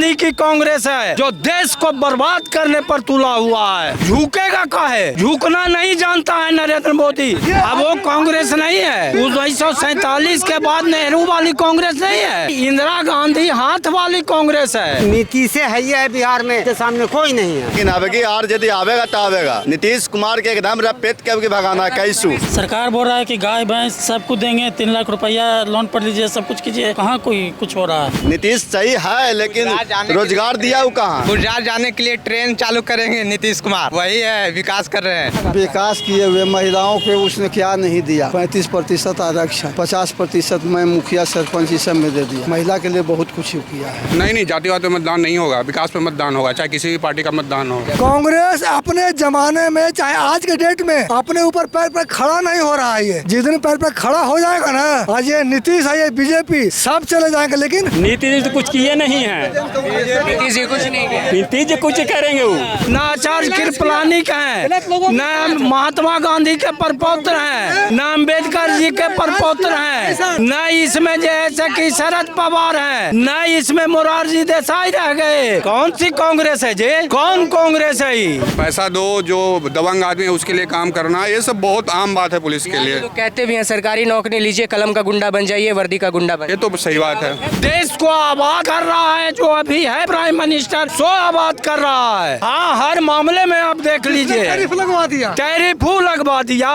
गांधी की कांग्रेस है जो देश को बर्बाद करने पर तुला हुआ है। झुकेगा काहे? झुकना नहीं जानता है नरेंद्र मोदी। अब वो कांग्रेस नहीं है, 1947 के बाद नेहरू वाली कांग्रेस नहीं है, इंदिरा गांधी हाथ वाली कांग्रेस है। नीति से है बिहार में के सामने कोई नहीं है। लेकिन अब की आर यदि आवेगा तो आवेगा। नीतीश कुमार के एकदम रपेट के भगाना कैसू। सरकार बोल रहा है कि गाय भैंस सब कुछ देंगे, 3 लाख रुपया लोन पर लीजिए, सब कुछ कीजिए। कहाँ कोई कुछ हो रहा है? नीतीश सही है लेकिन रोजगार दिया वो कहाँ? गुजरात जाने के लिए ट्रेन चालू करेंगे नीतीश कुमार, वही है विकास कर रहे हैं। विकास किए हुए महिलाओं पे उसने क्या नहीं दिया? 35% आरक्षण, 50% में मुखिया सरपंच इस सब में दे दिया। महिला के लिए बहुत कुछ किया है। नहीं जातिवाद पे मतदान नहीं होगा, विकास पे मतदान होगा, चाहे किसी भी पार्टी का मतदान हो। कांग्रेस अपने जमाने में चाहे आज के डेट में अपने ऊपर पैर पर खड़ा नहीं हो रहा है। ये जिस दिन पैर पर खड़ा हो जाएगा ना, आज ये नीतीश है, ये बीजेपी सब चले जाएंगे। लेकिन नीतीश तो कुछ किए नहीं है, नीतीश जी कुछ नहीं किया। नीतीश कुछ करेंगे वो। न आचार्य कृपलानी का है, न महात्मा गांधी के परपौत्र हैं, न अम्बेडकर जी के परपौत्र हैं, न इसमें जैसे कि शरद पवार हैं, न इसमें मोरारजी देसाई रह गए। कौन सी कांग्रेस है जी? कौन कांग्रेस है? पैसा दो, जो दबंग आदमी है उसके लिए काम करना, ये सब बहुत आम बात है पुलिस के लिए। तो कहते भी हैं सरकारी नौकरी लीजिए, कलम का गुंडा बन जाइए, वर्दी का गुंडा बन। ये तो सही बात है। देश को आबाद कर रहा है जो अभी है प्राइम मिनिस्टर, सो आबाद कर रहा है। हाँ, हर मामले में आप देख लीजिए, टैरिफ लगवा दिया, टैरिफ लगवा दिया।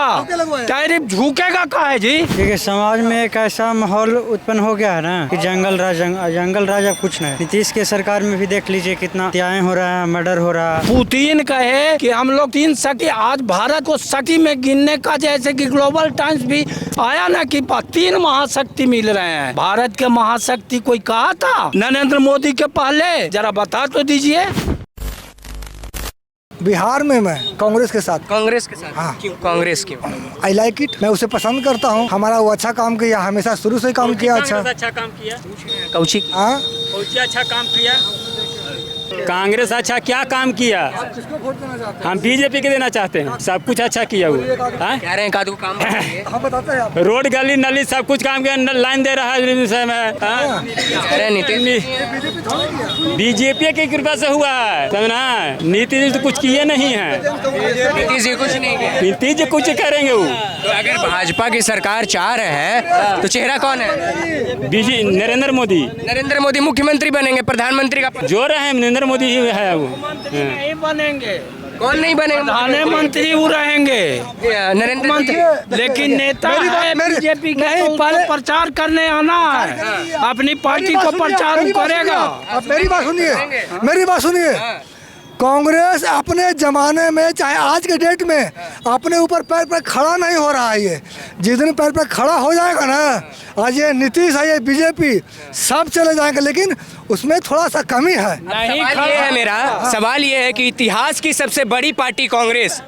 टैरिफ झुकेगा काहे जी? देखिए समाज में एक ऐसा माहौल उत्पन्न हो गया है ना कि जंगल राज अब कुछ नहीं। नीतीश के सरकार में भी देख लीजिए कितना हत्याएं हो रहा है, मर्डर हो रहा है। पुतिन कहे कि हम लोग 3 शक्ति, आज भारत को शक्ति में गिनने का जैसे कि ग्लोबल टाइम्स भी आया ना कि 3 महाशक्ति मिल रहे हैं। भारत के महाशक्ति कोई कहा था नरेंद्र मोदी के पहले? जरा बता तो दीजिए। बिहार में मैं कांग्रेस के साथ। कांग्रेस के साथ? हाँ। क्यों कांग्रेस क्यों? I like it. मैं उसे पसंद करता हूँ। हमारा वो अच्छा काम किया, हमेशा शुरू से काम किया। अच्छा काम किया। कौची अच्छा काम किया। कांग्रेस अच्छा क्या काम किया? हम बीजेपी के देना चाहते हैं। सब कुछ अच्छा किया वो। कह रहे हैं का काम हम बताते हैं। रोड गली नली सब कुछ काम किया, लाइन दे रहा है। बीजेपी की कृपा से हुआ है, समझना। नीतीश तो कुछ किए नहीं है। नीतीश जी कुछ नहीं किया। नीतीश जी कुछ करेंगे वो। तो अगर भाजपा की सरकार चाह रहे हैं तो चेहरा कौन है? नरेंद्र मोदी। नरेंद्र मोदी मुख्यमंत्री बनेंगे, प्रधानमंत्री का जो रहे नरेंद्र मोदी ही है वो। नहीं बनेंगे। कौन नहीं बनेगा? प्रधानमंत्री वो रहेंगे, नरेंद्र मोदी। लेकिन नेता है बीजेपी के, तो उसको प्रचार करने आना है, अपनी पार्टी को प्रचार करेगा। मेरी बात सुनिए। कांग्रेस अपने जमाने में चाहे आज के डेट में अपने ऊपर पैर पर खड़ा नहीं हो रहा है। ये जिस दिन पैर पर खड़ा हो जाएगा ना, आज ये नीतीश है, ये बीजेपी सब चले जाएंगे। लेकिन उसमें थोड़ा सा कमी है। सवाल ये है मेरा, सवाल ये है कि इतिहास की सबसे बड़ी पार्टी कांग्रेस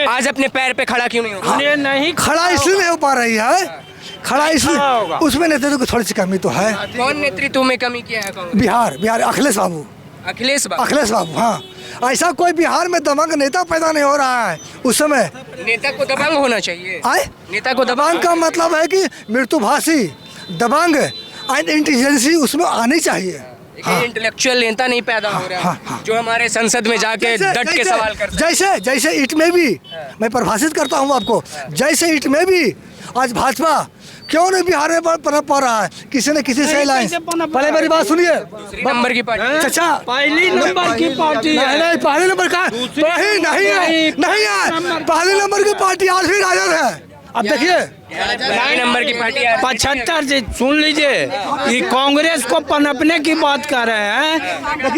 आज अपने पैर पे खड़ा क्यों नहीं हो? नहीं खड़ा इसलिए नहीं हो पा रही है, खड़ा इसलिए उसमें नेतृत्व की थोड़ी सी कमी तो है। कौन नेतृत्व में कमी किया है कांग्रेस? बिहार अखिलेश बाबू। हाँ, ऐसा कोई बिहार में दबंग नेता पैदा नहीं हो रहा है। उस समय नेता को दबंग होना चाहिए। नेता को दबंग का मतलब है कि मृत्युभाषी, दबंग एंड इंटेलिजेंसी उसमें आनी चाहिए। इंटेलेक्चुअल नेता नहीं पैदा हो रहा है जो हमारे संसद में जाके डट के सवाल करते हैं। जैसे इट में भी मैं परिभाषित करता हूँ आपको, जैसे इट में भी आज भाजपा क्यों नहीं बिहार में पनप पा रहा है? किसी न किसी से लाइन। पहले मेरी बात सुनिए। नंबर की पार्टी चाचा, पहली नंबर की पार्टी है। नहीं, पहले नंबर का नहीं है। पहले नंबर की पार्टी आज भी राजद है। अब देखिए नंबर की पार्टी 75 से सुन लीजिए, ये कांग्रेस को पनपने की बात कर रहे हैं।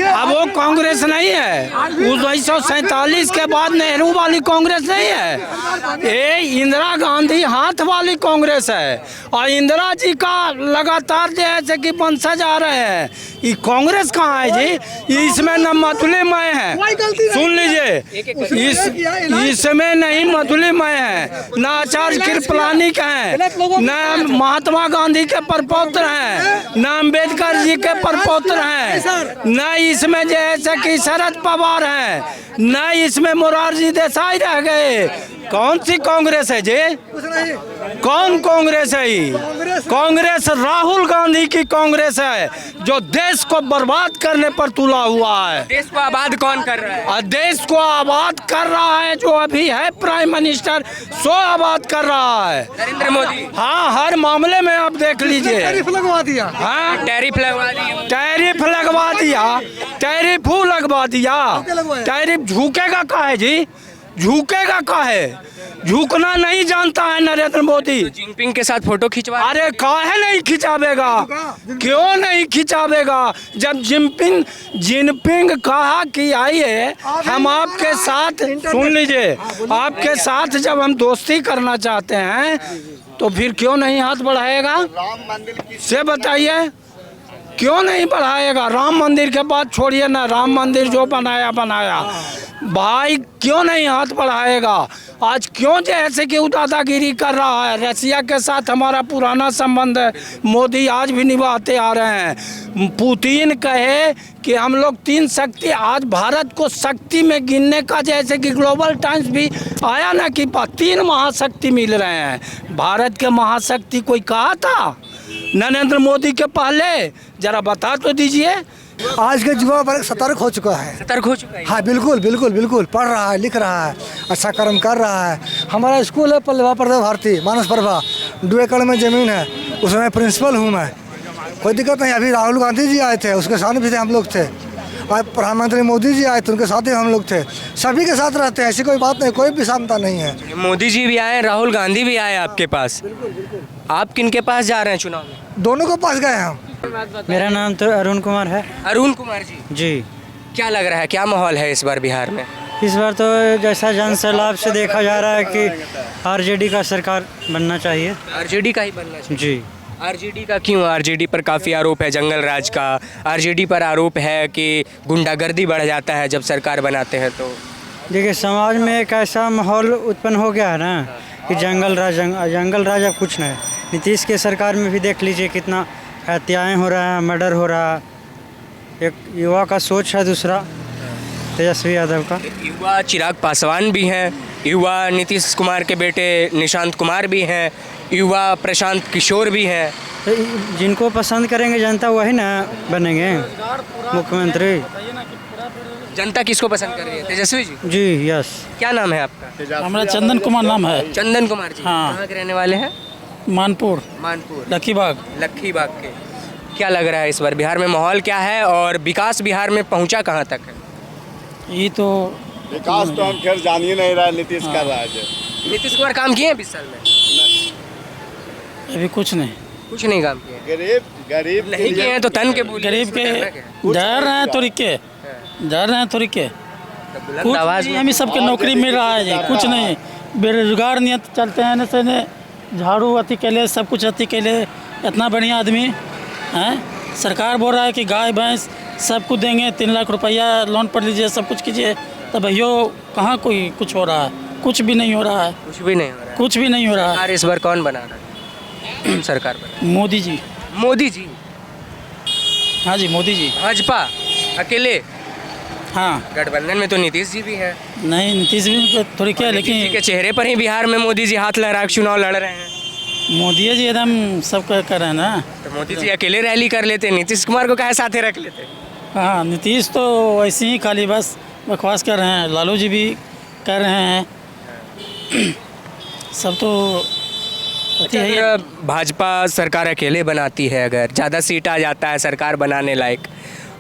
अब वो कांग्रेस नहीं है, 1947 के बाद नेहरू वाली कांग्रेस नहीं है, ये इंदिरा गांधी हाथ वाली कांग्रेस है। और इंदिरा जी का लगातार जैसे कि वंशज आ रहे हैं। ये कांग्रेस कहाँ है जी? इसमें न मतुलेमय है, सुन लीजिए, इसमें नहीं मतुलेमय है, न आचार्य कृपलानी है, न महात्मा गांधी के परपौत्र हैं, न अम्बेडकर जी के परपौत्र हैं, न इसमें जैसे कि शरद पवार हैं, न इसमें मोरारजी देसाई रह गए। कौन सी कांग्रेस है जी? कौन कांग्रेस है ये? कांग्रेस राहुल गांधी की कांग्रेस है जो देश को बर्बाद करने पर तुला हुआ है। देश को आबाद कौन कर रहा है? और देश को आबाद कर रहा है जो अभी है प्राइम मिनिस्टर, सो आबाद कर रहा है नरेंद्र मोदी। हाँ, हर मामले में आप देख लीजिए। टैरिफ लगवा दिया, हाँ, टैरिफ लगवा दिए। टैरिफ लगवा दिया, टैरिफ लगवा दिया। टैरिफ झुकेगा का है जी? झुकेगा का है? झुकना नहीं जानता है नरेंद्र मोदी। जिनपिंग के साथ फोटो खिंचवा। अरे काहे नहीं खिंचावेगा? क्यों नहीं खिंचावेगा? जब जिनपिंग कहा कि आइए हम आपके साथ, सुन लीजिए, आपके साथ जब हम दोस्ती करना चाहते हैं तो फिर क्यों नहीं हाथ बढ़ाएगा? से बताइए क्यों नहीं बढ़ाएगा? राम मंदिर के बाद छोड़िए ना, राम मंदिर जो बनाया भाई, क्यों नहीं हाथ बढ़ाएगा? आज क्यों जैसे कि दादागिरी कर रहा है? रसिया के साथ हमारा पुराना संबंध है, मोदी आज भी निभाते आ रहे हैं। पुतिन कहे कि हम लोग 3 शक्ति, आज भारत को शक्ति में गिनने का, जैसे कि ग्लोबल टाइम्स भी आया ना कि 3 महाशक्ति मिल रहे हैं। भारत के महाशक्ति कोई कहा था नरेंद्र मोदी के पहले? जरा बता तो दीजिए। आज के युवा वर्ग सतर्क हो चुका है। सतर्क हो चुका है। हाँ बिल्कुल बिल्कुल बिल्कुल, पढ़ रहा है, लिख रहा है, अच्छा कर्म कर रहा है। हमारा स्कूल है पल्लवा प्रदेव भारती मानस प्रभा, 2 एकड़ में ज़मीन है, उसमें प्रिंसिपल हूँ मैं। कोई दिक्कत नहीं। अभी राहुल गांधी जी आए थे, उसके साथ भी थे हम लोग थे। और प्रधानमंत्री मोदी जी आए थे, उनके साथ ही हम लोग थे। सभी के साथ रहते हैं, ऐसी कोई बात नहीं, कोई विषमता नहीं है। मोदी जी भी आए, राहुल गांधी भी आए आपके पास। आप किन के पास जा रहे हैं चुनाव में? दोनों के पास गए हम। मेरा नाम तो अरुण कुमार है। अरुण कुमार जी। जी। क्या लग रहा है, क्या माहौल है इस बार बिहार में? इस बार तो जैसा जन सैलाब से देखा जा रहा है कि आरजेडी का सरकार बनना चाहिए। आरजेडी का ही बनना चाहिए। जी। आरजेडी का क्यों? आरजेडी पर काफ़ी आरोप है जंगल राज का। आरजेडी पर आरोप है कि गुंडागर्दी बढ़ जाता है जब सरकार बनाते हैं तो। देखिए, समाज में एक ऐसा माहौल उत्पन्न हो गया है ना कि जंगल राज अब कुछ नहीं। नीतीश के सरकार में भी देख लीजिए कितना हत्याएं हो रहा है, मर्डर हो रहा है। एक युवा का सोच है, दूसरा तेजस्वी यादव का। युवा चिराग पासवान भी हैं, युवा नीतीश कुमार के बेटे निशांत कुमार भी हैं, युवा प्रशांत किशोर भी हैं। तो जिनको पसंद करेंगे जनता वही ना बनेंगे मुख्यमंत्री। जनता किसको पसंद कर रही है? तेजस्वी जी। जी, यस। क्या नाम है आपका? हमारा चंदन कुमार नाम है। चंदन कुमार जी। हाँ। कहाँ के रहने वाले हैं? मानपुर, लखीबाग के। क्या लग रहा है इस बार बिहार में माहौल क्या है और विकास बिहार में पहुंचा कहाँ तक है? ये तो विकास तो हम खैर जान ही नहीं रहा, नीतीश कर रहा है। नीतीश कुमार काम किए हैं 20 साल में? अभी कुछ नहीं काम किए। गरीब नहीं किए हैं तो तन के बोलिए। गरीब के जा रहे हैं तरीके कुछ नहीं, हमें सबके नौकरी मिल रहा है जी, कुछ नहीं। बेरोजगार नहीं चलते हैं न से झाड़ू अति के लिए, सब कुछ अति के लिए। इतना बढ़िया आदमी हैं। सरकार बोल रहा है कि गाय भैंस सब कुछ देंगे, 3 लाख रुपया लोन पर लीजिए, सब कुछ कीजिए। तब भैया कहाँ कोई कुछ हो रहा है? कुछ भी नहीं हो रहा है। कुछ भी नहीं हो रहा है। इस बार कौन बना रहा है सरकार बना? मोदी जी। हाँ जी, मोदी जी। भाजपा अकेले? हाँ। गठबंधन में तो नीतीश जी भी है। नहीं, नीतीश भी थोड़ी क्या, लेकिन के चेहरे पर ही बिहार में मोदी जी हाथ लहरा के चुनाव लड़ रहे हैं। मोदी जी एकदम सब कर रहे हैं ना। तो मोदी जी अकेले रैली कर लेते, नीतीश कुमार को काहे साथे रख लेते? हाँ, नीतीश तो वैसे ही खाली बस बकवास कर रहे हैं। लालू जी भी कर रहे हैं। सब तो अगर भाजपा सरकार अकेले बनाती है, अगर ज़्यादा सीट आ जाता है सरकार बनाने लायक,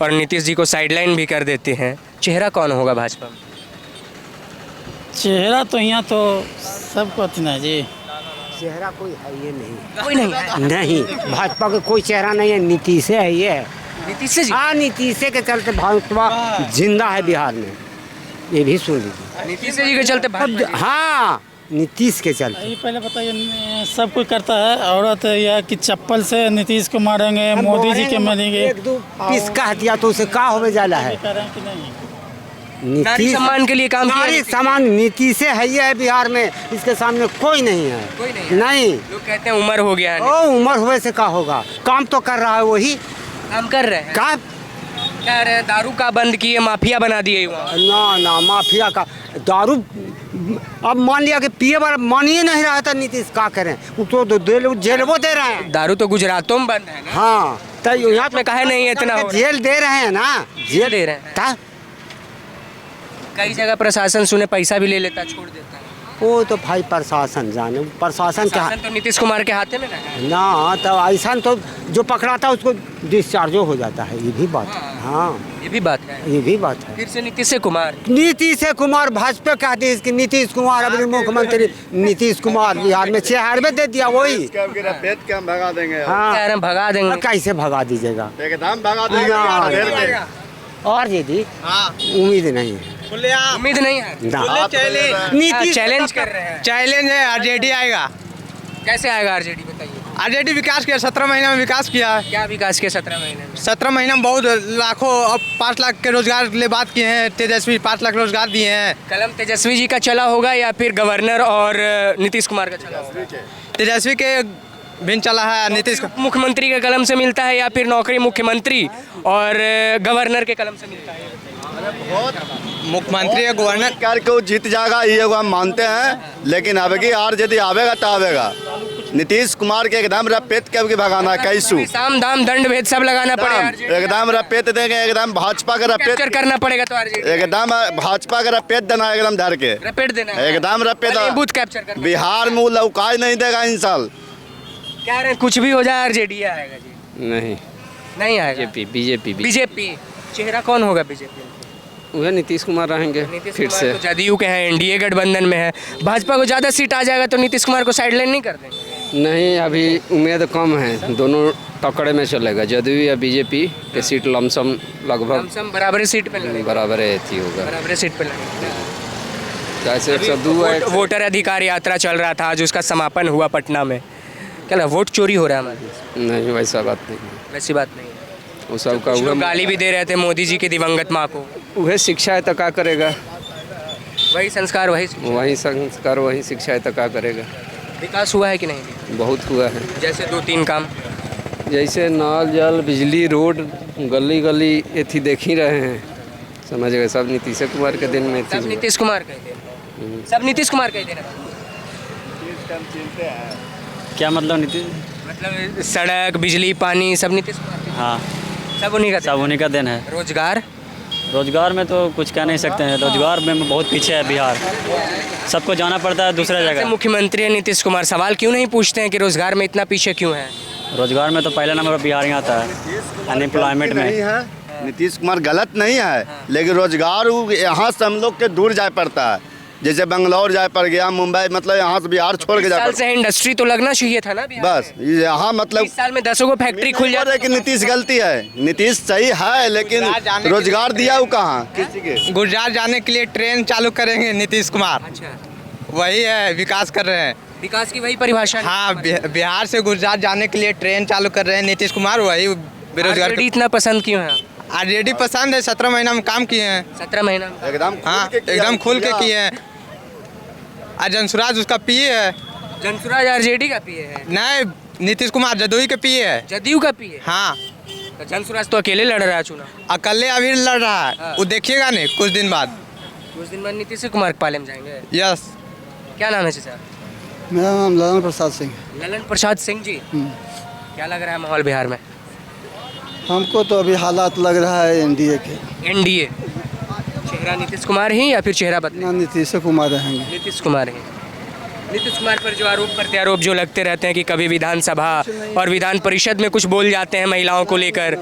और नीतीश जी को साइडलाइन भी कर देते हैं, चेहरा कौन होगा भाजपा में? चेहरा तो यहाँ तो सबको अति ना जी। चेहरा कोई है ये नहीं, कोई नहीं है। नहीं भाजपा का कोई चेहरा नहीं है, नीतीश है ये। नीतीश जी? हाँ, नीतीश के चलते भाजपा जिंदा है बिहार में, ये भी सुन लीजिए। नीतीश जी के चलते हाँ, नीतीश के चलते। पहले बताइए, सब कुछ करता है। औरत या कि चप्पल से नीतीश को मारेंगे, मोदी जी के मारेंगे। 1-2 पीस कह दिया तो उसे का होवे जाला है। नारी सम्मान के लिए काम किया। नारी सम्मान नीतीश है ये बिहार में, इसके सामने कोई नहीं है। कोई नहीं है। नहीं। लोग कहते हैं उम्र हो गया है। ओ, उम्र हुए से का होगा? काम तो कर रहा है वही। काम कर रहे हैं। का कह रहे हैं दारू का बंद किए, माफिया बना दिए वहाँ। ना माफिया का दारू अब मान लिया कि पिए वाला मान ही नहीं रहा था नीतीश, का करें, वो तो जेलबो दे रहे हैं। दारू तो गुजरातों में बंद है ना, हाँ तो यहाँ में कहे नहीं इतना हो रहा है। जेल दे रहे हैं ना, जेल दे रहे हैं। था कई जगह प्रशासन सुने पैसा भी ले लेता, छोड़ देता है। वो तो भाई प्रशासन जाने, प्रशासन क्या शासन तो नीतीश कुमार के हाथ में ना है। ना, तो ऐसा तो जो पकड़ाता उसको डिस्चार्जो हो जाता है, ये भी बात है। हाँ ये भी बात है। ये भी बात है। फिर से नीतीश कुमार भाजपा कहती है कि नीतीश कुमार अभी मुख्यमंत्री नीतीश कुमार बिहार में 6 में दे दिया, वही पेट के हम भगा देंगे। हाँ कह रहे हैं भगा देंगे। कैसे भगा दीजिएगा, एकदम भगा देंगे। और दीदी उम्मीद नहीं है, उम्मीद नहीं है। नीतीश चैलेंज कर रहे हैं। चैलेंज है, आरजेडी आएगा। कैसे आएगा आरजेडी, बताइए। आरजेडी विकास किया, 17 महीने में विकास किया। क्या विकास के 17 महीने में? 17 महीने में बहुत लाखों, अब 5 लाख के रोजगार के लिए बात किए हैं। तेजस्वी 5 लाख रोजगार दिए हैं। कलम तेजस्वी जी का चला होगा या फिर गवर्नर और नीतीश कुमार का चला होगा? तेजस्वी के भिन्न चला है, नीतीश का। मुख्यमंत्री के कलम से मिलता है या फिर नौकरी मुख्यमंत्री और गवर्नर के कलम से मिलता है? मुख्यमंत्री या गवर्नर सरकार को जीत जाएगा ये हम मानते हैं, लेकिन अब की यदि आवेगा तो आवेगा। नीतीश कुमार के एकदम रपेट के भगाना, कैसू साम दाम दंड भेद सब लगाना पड़ेगा, एकदम रपेट देंगे, एकदम भाजपा का रपेट करना पड़ेगा। तो आरजेडी एकदम भाजपा का रपेट देना, एकदम धर के रपेट देना, एकदम रपेट। बूथ कैप्चर करना। बिहार में वो लौकाई नहीं देगा इन साल। क्या रहे कुछ भी हो जाए आरजेडी आएगा जी? नहीं आएगा। बीजेपी चेहरा कौन होगा बीजेपी? वह नीतीश कुमार रहेंगे फिर से। तो जदयू के हैं, एनडीए गठबंधन में है। भाजपा को ज्यादा सीट आ जाएगा तो नीतीश कुमार को साइडलाइन नहीं कर देंगे? नहीं, अभी उम्मीद कम है, दोनों टकरे में चलेगा, जदयू या बीजेपी के सीट लमसम लगभग बराबर सीट पे लड़ेंगे। बराबर होगा, बराबर सीट पे लड़ेंगे। जैसे वोटर अधिकार यात्रा चल रहा था, आज उसका समापन हुआ पटना में। क्या वोट चोरी हो रहा है हमारे? नहीं, वैसा बात नहीं, वैसी बात नहीं। वो सब का गाली भी दे रहे थे मोदी जी की दिवंगत माँ को। वह शिक्षा है तो क्या करेगा, वही संस्कार वही शिक्षा है तो क्या करेगा। विकास हुआ है कि नहीं? बहुत हुआ है। जैसे 2-3 काम, जैसे नल जल बिजली रोड गली गली ये थी देख ही रहे हैं, समझ गए। सब नीतीश कुमार के दिन में थी। सब नीतीश कुमार का ही देन, सब नीतीश कुमार का ही देन। क्या मतलब नीतीश? मतलब सड़क बिजली पानी सब नीतीश कुमार? हाँ, सब उन्हीं का देन है। रोजगार में तो कुछ कह नहीं सकते हैं, रोजगार में बहुत पीछे है बिहार, सबको जाना पड़ता है दूसरा जगह। मुख्यमंत्री है नीतीश कुमार, सवाल क्यों नहीं पूछते हैं कि रोजगार में इतना पीछे क्यों है? रोजगार में तो पहला नंबर पर बिहार ही आता है, अनएम्प्लॉयमेंट में। नीतीश कुमार गलत नहीं है, लेकिन रोजगार यहाँ से हम लोग के दूर जाए पड़ता है, जैसे बंगलौर जाए पड़ गया, मुंबई, मतलब यहाँ से बिहार छोड़ के जाए। से इंडस्ट्री तो लगना चाहिए था ना बस यहाँ, मतलब 20 साल में 10 को फैक्ट्री खुल जाए। कि नीतीश गलती है, नीतीश सही है, लेकिन रोजगार दिया वो कहाँ किसी के? गुजरात जाने के लिए ट्रेन चालू करेंगे नीतीश कुमार। अच्छा, वही है, विकास कर रहे हैं। विकास की वही परिभाषा। हाँ, बिहार से गुजरात जाने के लिए ट्रेन चालू कर रहे हैं नीतीश कुमार, वही बेरोजगार। इतना पसंद क्यों है? आरजेडी पसंद है, 17 महीना में काम किए हैं। 17 महीना एकदम, हाँ एकदम खुल के किए हैं। जनसुराज उसका पीए है। जनसुराज आरजेडी का पीए है? नहीं, नीतीश कुमार जदयू के पीए है। जदयू का पीए? हाँ। तो जनसुराज तो अकेले लड़ रहा है चुनाव। अकेले अभी लड़ रहा है, वो देखिएगा नहीं कुछ दिन बाद नीतीश कुमार के पाले में जाएंगे। यस। क्या नाम है चाचा? मेरा नाम ललन प्रसाद सिंह। ललन प्रसाद सिंह जी, क्या लग रहा है माहौल बिहार में? हमको तो अभी हालात लग रहा है एनडीए के। एनडीए चेहरा नीतीश कुमार ही या फिर चेहरा बदलेगा? नीतीश कुमार रहेंगे। नीतीश कुमार ही। नीतीश कुमार पर जो आरोप प्रत्यारोप जो लगते रहते हैं कि कभी विधानसभा और विधान परिषद में कुछ बोल जाते हैं महिलाओं को लेकर,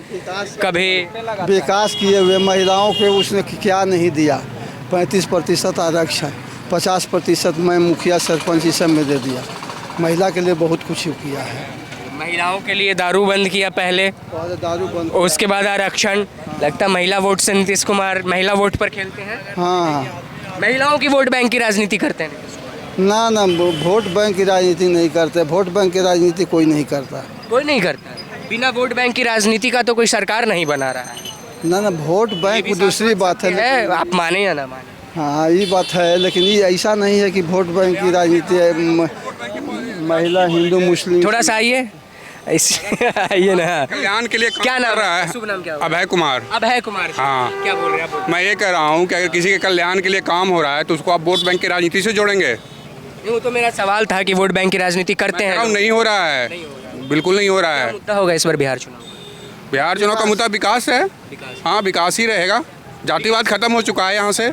कभी विकास किए हुए महिलाओं को उसने क्या नहीं दिया। 35% आरक्षण, 50% मैं मुखिया सरपंच सब में दे दिया। महिला के लिए बहुत कुछ किया है। महिलाओं के लिए दारू बंद किया पहले, दारू बंद, उसके बाद आरक्षण। लगता महिला वोट से नीतीश कुमार महिला वोट पर खेलते हैं। हाँ, महिलाओं की वोट बैंक की राजनीति करते हैं। ना वोट बैंक की राजनीति नहीं करते। वोट बैंक की राजनीति कोई नहीं करता। कोई नहीं करता। बिना वोट बैंक की राजनीति का तो कोई सरकार नहीं बना रहा है। ना वोट बैंक दूसरी बात है, आप माने या ना माने। हाँ, ये बात है, लेकिन ये ऐसा नहीं है कि वोट बैंक की राजनीति है। महिला हिंदू मुस्लिम। थोड़ा सा आइए, ये ना कल्याण के लिए काम क्या नाम कर रहा है? है। शुभ नाम क्या होगा? अभय कुमार। अभय कुमार जी। हाँ। क्या बोल रहे हैं आप? मैं ये कह रहा हूँ कि अगर किसी के कल्याण के लिए काम हो रहा है तो उसको आप वोट बैंक की राजनीति से जोड़ेंगे। वो तो मेरा सवाल था कि वोट बैंक की राजनीति करते मैं कह रहा हैं। हूँ, नहीं हो रहा है, बिल्कुल नहीं हो रहा है। मुद्दा होगा इस बार बिहार चुनाव? बिहार चुनाव का मुद्दा विकास है। हाँ, विकास ही रहेगा। जातिवाद खत्म हो चुका है यहाँ से।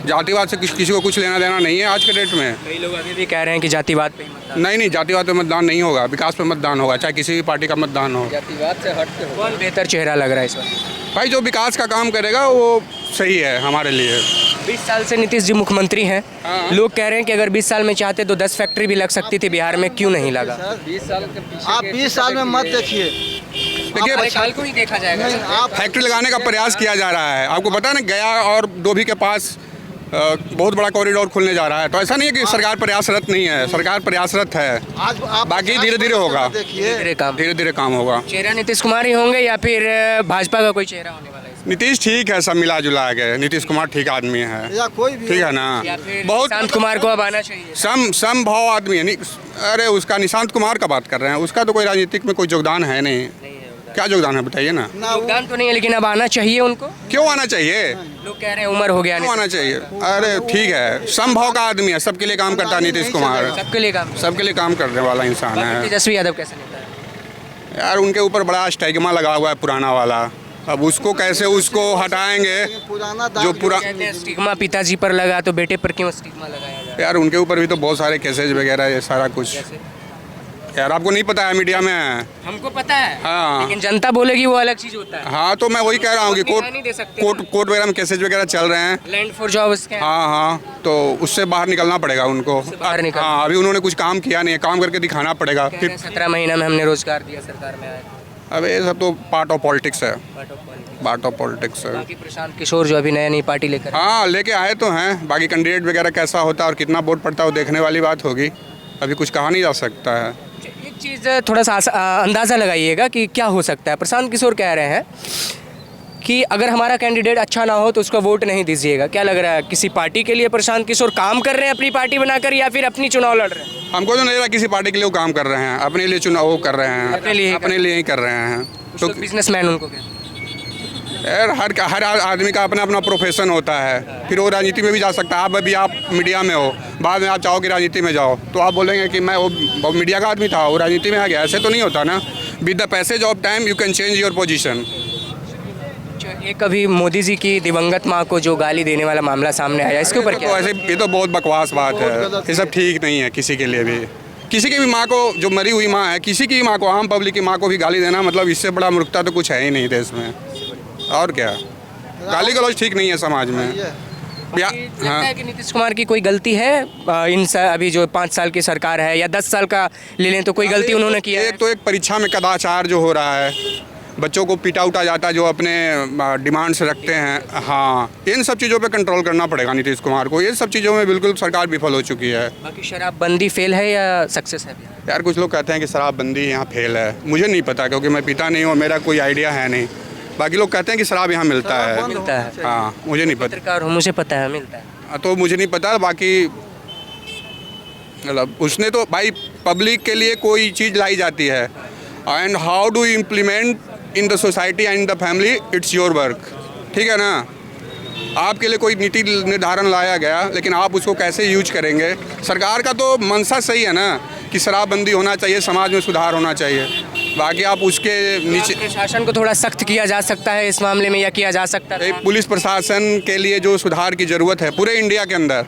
जातिवाद से किसी को कुछ लेना देना नहीं है आज के डेट में। कई लोग अभी भी कह रहे हैं कि जातिवाद पे ही मतदान। नहीं, जातिवाद पे मतदान नहीं होगा, विकास पे मतदान होगा, चाहे किसी भी पार्टी का मतदान हो। जातिवाद से हट के कौन बेहतर चेहरा लग रहा है इस बार? भाई जो विकास का काम करेगा वो सही है हमारे लिए। 20 साल से नीतीश जी मुख्यमंत्री हैं। लोग कह रहे हैं कि अगर 20 साल में चाहते तो 10 फैक्ट्री भी लग सकती थी बिहार में, क्यों नहीं लगा? आप 20 साल में मत देखिए, देखिए, साल को ही देखा जाएगा। फैक्ट्री लगाने का प्रयास किया जा रहा है। आपको पता है ना, गया और डोभी के पास बहुत बड़ा कॉरिडोर खुलने जा रहा है। तो ऐसा नहीं है कि सरकार प्रयासरत नहीं है, सरकार प्रयासरत है। बाकी धीरे धीरे होगा, धीरे धीरे काम होगा। चेहरा नीतीश कुमार ही होंगे या फिर भाजपा का कोई चेहरा होने वाला है? नीतीश ठीक है, सब मिला जुला के नीतीश कुमार ठीक आदमी है, ठीक है ना। बहुत निशांत कुमार को अब आना चाहिए। समभाव आदमी है। अरे उसका निशांत कुमार का बात कर रहे हैं, उसका तो कोई राजनीतिक में कोई योगदान है नहीं। क्या योगदान है बताइए ना? योगदान तो नहीं है, लेकिन अब आना चाहिए उनको। क्यों आना चाहिए? लोग कह रहे हैं उम्र हो गया। क्यों आना चाहिए? अरे ठीक है, समभाव का आदमी है, सबके लिए काम करता है नीतीश कुमार। सबके लिए काम करने वाला इंसान है। तेजस्वी यादव कैसे नेता है? यार उनके ऊपर बड़ा स्टिग्मा लगा हुआ है पुराना वाला। अब उसको कैसे उसको हटाएंगे? जो स्टिग्मा पिताजी पर लगा तो बेटे पर क्यों स्टिग्मा लगाया जाए? यार उनके ऊपर भी तो बहुत सारे केसेज वगैरह ये सारा कुछ। यार आपको नहीं पता है, मीडिया में है। हमको पता है। हाँ, लेकिन जनता बोलेगी वो अलग चीज होता है। हाँ, तो मैं वही कह रहा हूँ कि कोर्ट वगैरह में केसेज वगैरह चल रहे हैं। Land for job. हाँ, तो उससे बाहर निकलना पड़ेगा उनको। हाँ, अभी उन्होंने कुछ काम किया नहीं है, काम करके दिखाना पड़ेगा। 17 महीना में हमने रोजगार दिया सरकार में आए। अब ये सब तो पार्ट ऑफ पॉलिटिक्स है, पार्ट ऑफ पॉलिटिक्स है। बाकी प्रशांत किशोर जो अभी नई पार्टी लेकर, हाँ, लेके आए तो हैं। बाकी कैंडिडेट वगैरह कैसा होता है और कितना वोट पड़ता है वो देखने वाली बात होगी। अभी कुछ कहा नहीं जा सकता है। एक चीज़ थोड़ा सा अंदाज़ा लगाइएगा कि क्या हो सकता है। प्रशांत किशोर कह रहे हैं कि अगर हमारा कैंडिडेट अच्छा ना हो तो उसको वोट नहीं दीजिएगा। क्या लग रहा है, किसी पार्टी के लिए प्रशांत किशोर काम कर रहे हैं अपनी पार्टी बनाकर, या फिर अपनी चुनाव लड़ रहे हैं? हमको तो नहीं लगा किसी पार्टी के लिए वो काम कर रहे हैं, अपने लिए चुनाव वो कर रहे हैं, अपने लिए ही कर रहे हैं। तो बिजनेसमैन उनको क्या? यार हर आदमी का अपना अपना प्रोफेशन होता है, फिर वो राजनीति में भी जा सकता है। आप अभी आप मीडिया में हो, बाद में आप चाहो कि राजनीति में जाओ तो आप बोलेंगे कि मैं वो मीडिया का आदमी था, वो राजनीति में आ गया। ऐसे तो नहीं होता ना। With the passage of time you can change your position. एक कभी मोदी जी की दिवंगत माँ को जो गाली देने वाला मामला सामने आया, इसके ऊपर क्या? ऐसे ये तो बहुत बकवास बात है, ये सब ठीक नहीं है किसी के लिए भी। किसी की भी माँ को, जो मरी हुई माँ है, किसी की माँ को, आम पब्लिक की माँ को भी गाली देना, मतलब इससे बड़ा मूर्खता तो कुछ है ही नहीं देश में। और क्या, गाली गलौज ठीक नहीं है समाज में। लगता है कि नीतीश कुमार की कोई गलती है अभी जो 5 साल की सरकार है, या 10 साल का ले लें तो कोई गलती उन्होंने की है? एक तो एक परीक्षा में कदाचार जो हो रहा है, बच्चों को पीटा उटा जाता है जो अपने डिमांड्स रखते हैं। हाँ, इन सब चीज़ों पे कंट्रोल करना पड़ेगा नीतीश कुमार को। ये सब चीज़ों में बिल्कुल सरकार विफल हो चुकी है। बाकी शराबबंदी फेल है या सक्सेस है? यार कुछ लोग कहते हैं कि शराबबंदी यहाँ फेल है, मुझे नहीं पता क्योंकि मैं पीता नहीं हूँ, मेरा कोई आइडिया है नहीं। बाकी लोग कहते हैं कि शराब यहाँ मिलता है। हाँ, मुझे नहीं पता। मुझे पता है मिलता है, तो मुझे नहीं पता। बाकी मतलब उसने तो भाई पब्लिक के लिए कोई चीज़ लाई जाती है, and how do implement in the society and in the family, it's your work. ठीक है ना। आपके लिए कोई नीति निर्धारण लाया गया, लेकिन आप उसको कैसे यूज करेंगे? सरकार का तो मंशा सही है ना कि शराबबंदी होना चाहिए, समाज में सुधार होना चाहिए। बाकी आप उसके नीचे प्रशासन को थोड़ा सख्त किया जा सकता है इस मामले में, या किया जा सकता है? पुलिस प्रशासन के लिए जो सुधार की ज़रूरत है पूरे इंडिया के अंदर,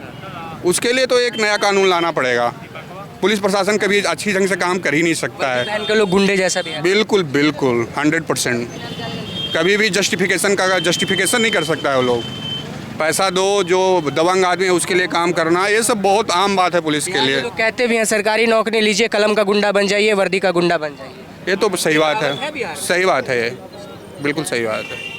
उसके लिए तो एक नया कानून लाना पड़ेगा। पुलिस प्रशासन कभी अच्छी ढंग से काम कर ही नहीं सकता है। के लोग गुंडे जैसा भी है। बिल्कुल 100%। कभी भी जस्टिफिकेशन नहीं कर सकता है वो लोग। पैसा दो, जो दबंग आदमी है उसके लिए काम करना, ये सब बहुत आम बात है पुलिस के लिए। तो कहते भी हैं सरकारी नौकरी लीजिए, कलम का गुंडा बन जाइए, वर्दी का गुंडा बन जाइए। ये तो सही बात है, सही बात है, ये बिल्कुल सही बात है।